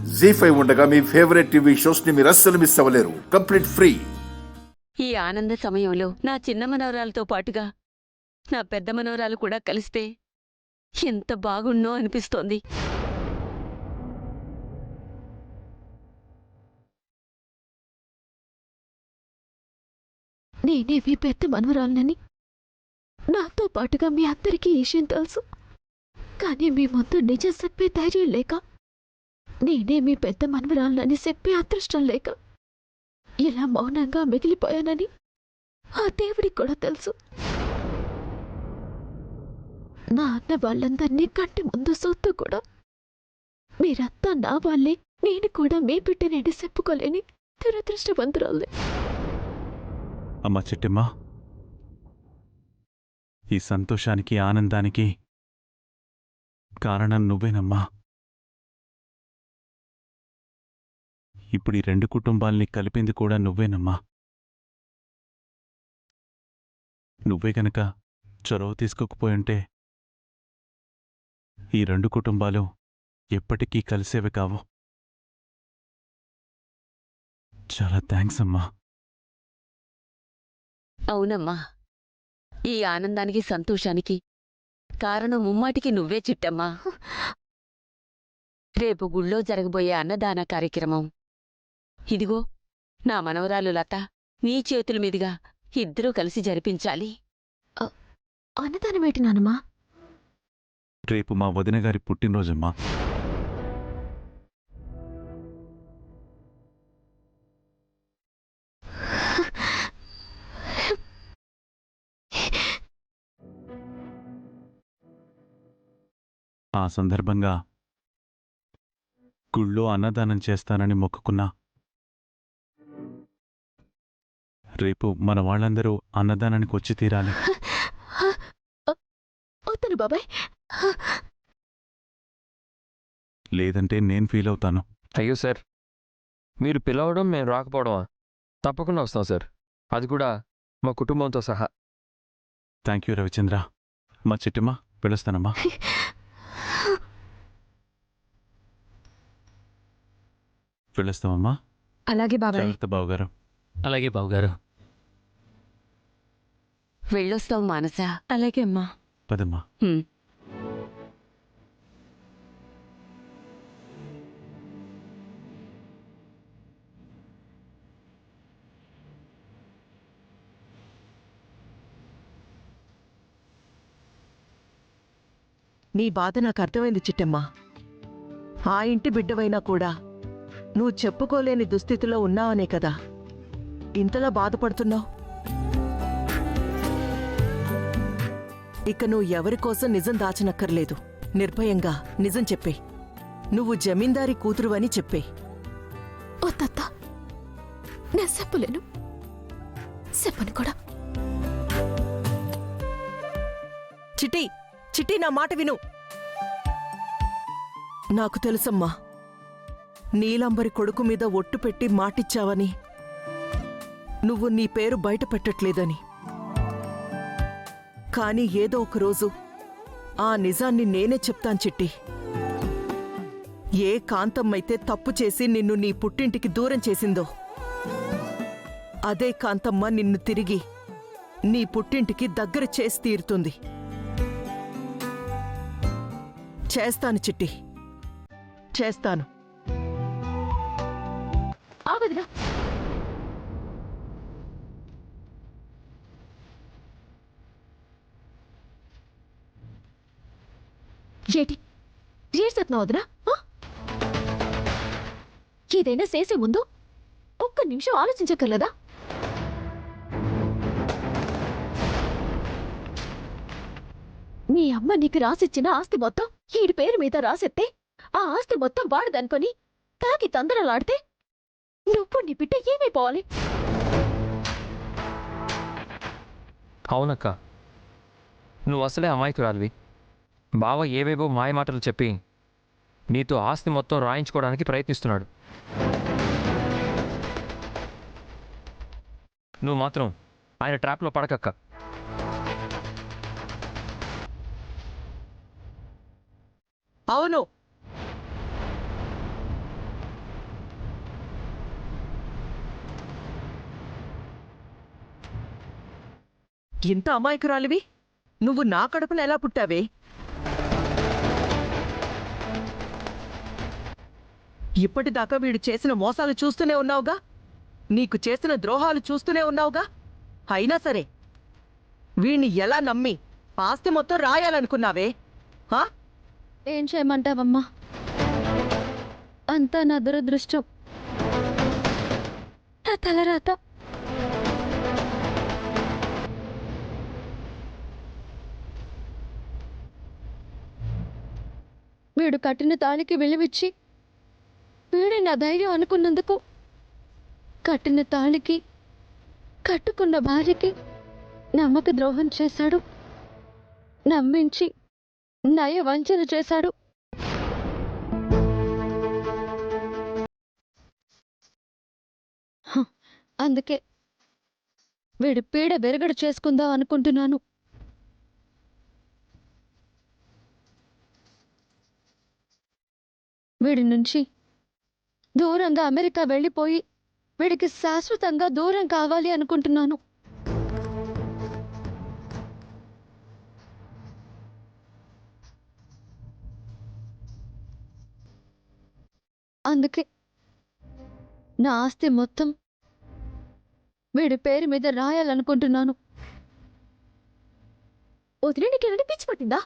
జీ5 ఉండగా మీ favourite TV shows ని మీరు అస్సలు మిస్ అవ్వలేరు. Complete free. ఈ ఆనంద సమయంలో నా చిన్న మనవరాలతో పాటుగా నా పెద్ద మనవరాలు కూడా కలిస్తే ఎంత బాగున్నో అనిపిస్తోంది. నేనే మీ పెద్ద మనవరాలనని నాతో పాటుగా మీ అందరికీ ఈ విషయం తెలుసు. కానీ మీ ముందు నిజం చెప్పే ధైర్యం లేక, నేనే మీ పెద్ద మనవరాలనని చెప్పే అదృష్టం లేక ఇలా మౌనంగా మిగిలిపోయానని ఆ దేవుడికి కూడా తెలుసు. నా అన్న వాళ్ళందరినీ కంటి ముందు సొత్తు కూడా మీరంతా నా వాళ్ళే, నేను కూడా మీ బిడ్డనేది చెప్పుకోలేని దురదృష్టవంతురాలే. అమ్మా చిట్టమ్మ, ఈ సంతోషానికి ఆనందానికి కారణం నువ్వేనమ్మా. ఇప్పుడు ఈ రెండు కుటుంబాల్ని కలిపింది కూడా నువ్వేనమ్మా. నువ్వే గనక చొరవ తీసుకోకపోయుంటే ఈ రెండు కుటుంబాలు ఎప్పటికీ కలిసేవి కావు. చాలా థ్యాంక్స్ అమ్మా. అవునమ్మా, ఈ ఆనందానికి సంతోషానికి కారణం ముమ్మాటికి నువ్వే చిట్టమ్మా. రేపు గుళ్ళో జరగబోయే అన్నదాన కార్యక్రమం ఇదిగో నా మనవరాలు లత నీ చేతుల మీదుగా ఇద్దరూ కలిసి జరిపించాలి. అన్నదానమేటి నానమ్మా? రేపు మా వదిన గారి పుట్టినరోజమ్మా. ఆ సందర్భంగా గుళ్ళో అన్నదానం చేస్తానని మొక్కుకున్నా. రేపు మన వాళ్ళందరూ అన్నదానానికి వచ్చి తీరాలి. వద్దను బాబాయ్. లేదంటే నేను ఫీల్ అవుతాను. అయ్యో సార్, మీరు పిలవడం మేము రాకపోవడమా? తప్పకుండా వస్తాం సార్, అది కూడా మా కుటుంబంతో సహా. Thank you Ravichandra. మా చిట్టమ్మ పిలుస్తానమ్మా. పిలుస్తామమ్మా. అలాగే బాబాయ్. జాగ్రత్త బావగారు. అలాగే బావుగారు. వెళ్ళొస్తాం మానసా. అలాగే అమ్మా. పదమ్మా. హ్మ్. నీ బాధ నాకు అర్థమైంది చిట్టమ్మా. ఆ ఇంటి బిడ్డవైనా కూడా నువ్వు చెప్పుకోలేని దుస్థితిలో ఉన్నావనే కదా ఇంతలా బాధపడుతున్నావు. ఇక నువ్వు ఎవరికోసం నిజం దాచనక్కర్లేదు. నిర్భయంగా నిజం చెప్పే. నువ్వు జమీందారీ కూతురువని చెప్పే. ఓ తాత, నేను చెప్పలేను, చెప్పను కూడా. చిట్టి, చిట్టి, నా మాట విను. నాకు తెలుసమ్మా, నీలంబరి కొడుకు మీద ఒట్టు పెట్టి మాటిచ్చావని, నువ్వు నీ పేరు బయట పెట్టట్లేదని. కాని ఏదో ఒకరోజు ఆ నిజాన్ని నేనే చెప్తాను చిట్టి. ఏ కాంతమ్మైతే తప్పు చేసి నిన్ను నీ పుట్టింటికి దూరం చేసిందో, అదే కాంతమ్మ నిన్ను తిరిగి నీ పుట్టింటికి దగ్గర చేసి తీరుతుంది. చేస్తాను చిట్టి, చేస్తాను. ఆగదురా. ఏటి ఏడ్సెత్తున్నావు వదినా? ఏదైనా చేసే ముందు ఒక్క నిమిషం ఆలోచించక్కర్లేదా? మీ అమ్మ నీకు రాసిచ్చిన ఆస్తి మొత్తం ఈడి పేరు మీద రాసెత్తే, ఆ ఆస్తి మొత్తం వాడదనుకొని తాకి తందరలాడితే నువ్వు నీ బిడ్డ ఏమైపోవాలి? అవునక్క, నువ్వు అసలే అమాయకురాలివి. బావ ఏవేవో మాయమాటలు చెప్పి నీతో ఆస్తి మొత్తం రాయించుకోవడానికి ప్రయత్నిస్తున్నాడు. నువ్వు మాత్రం ఆయన ట్రాప్లో పడకక్క. అవును, ఇంత అమాయకురాలివి నువ్వు నా కడుపున ఎలా పుట్టావే? ఇప్పటిదాకా వీడు చేసిన మోసాలు చూస్తూనే ఉన్నావుగా, నీకు చేసిన ద్రోహాలు చూస్తూనే ఉన్నావుగా. అయినా సరే వీణ్ణి ఎలా నమ్మి ఆస్తి మొత్తం రాయాలనుకున్నావే? హా? ఏం చేయమంటావమ్మా? అంతా నా దురదృష్టం, నా తలరాత. వీడు కట్టిన తాళికి విలువిచ్చి వీడే నా ధైర్యం అనుకున్నందుకు కట్టిన తాళికి కట్టుకున్న భార్యకి నమ్మక ద్రోహం చేశాడు, నమ్మించి నయ వంచన చేశాడు. అందుకే వీడి పీడ బెరగడ చేసుకుందాం అనుకుంటున్నాను. వీడి నుంచి దూరంగా అమెరికా వెళ్ళిపోయి వీడికి శాశ్వతంగా దూరం కావాలి అనుకుంటున్నాను. అందుకే నా ఆస్తి మొత్తం వీడి పేరు మీద రాయాలనుకుంటున్నాను. వదిలే, నీకేమైనా పిచ్చి పట్టిందా?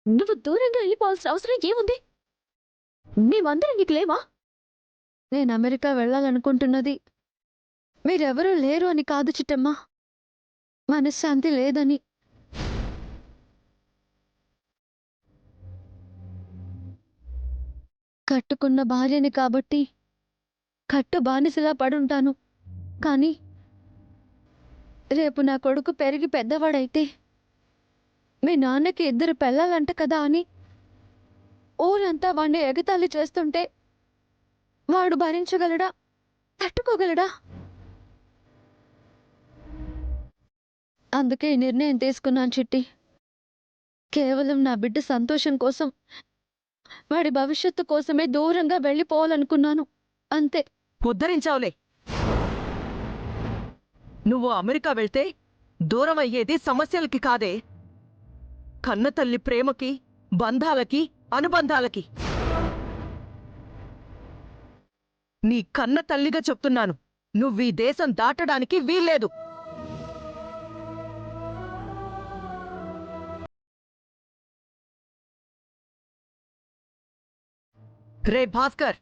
నువ్వు దూరంగా వెళ్ళిపోవాల్సిన అవసరం ఏముంది? మేమందరం నీకు లేవా? నేను అమెరికా వెళ్ళాలనుకుంటున్నది మీరెవరూ లేరు అని కాదు చిట్టమ్మా, మనశ్శాంతి లేదని. కట్టుకున్న భార్యని కాబట్టి కట్టు బానిసలా పడుంటాను. కానీ రేపు నా కొడుకు పెరిగి పెద్దవాడైతే మీ నాన్నకి 2 పెళ్ళాలంట కదా అని ఊరంతా వాణ్ణి ఎగతాళి చేస్తుంటే వాడు భరించగలడా? తట్టుకోగలడా? అందుకే ఈ నిర్ణయం తీసుకున్నాను చిట్టి. కేవలం నా బిడ్డ సంతోషం కోసం, వాడి భవిష్యత్తు కోసమే దూరంగా వెళ్ళిపోవాలనుకున్నాను, అంతే. ఉద్ధరించావులే. నువ్వు అమెరికా వెళ్తే దూరం అయ్యేది సమస్యలకి కాదే, కన్నతల్లి ప్రేమకి, బంధాలకి, అనుబంధాలకి. నీ కన్న తల్లిగా చెప్తున్నాను, నువ్వీ దేశం దాటడానికి వీల్లేదు. రే భాస్కర్,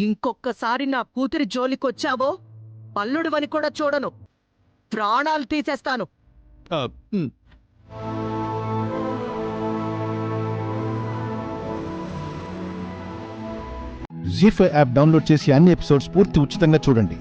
ఇంకొక్కసారి నా కూతురి జోలికొచ్చావో అల్లుడివని కూడా చూడను, ప్రాణాలు తీసేస్తాను. జీ5 యాప్ డౌన్లోడ్ చేసి అన్ని ఎపిసోడ్స్ పూర్తి ఉచితంగా చూడండి.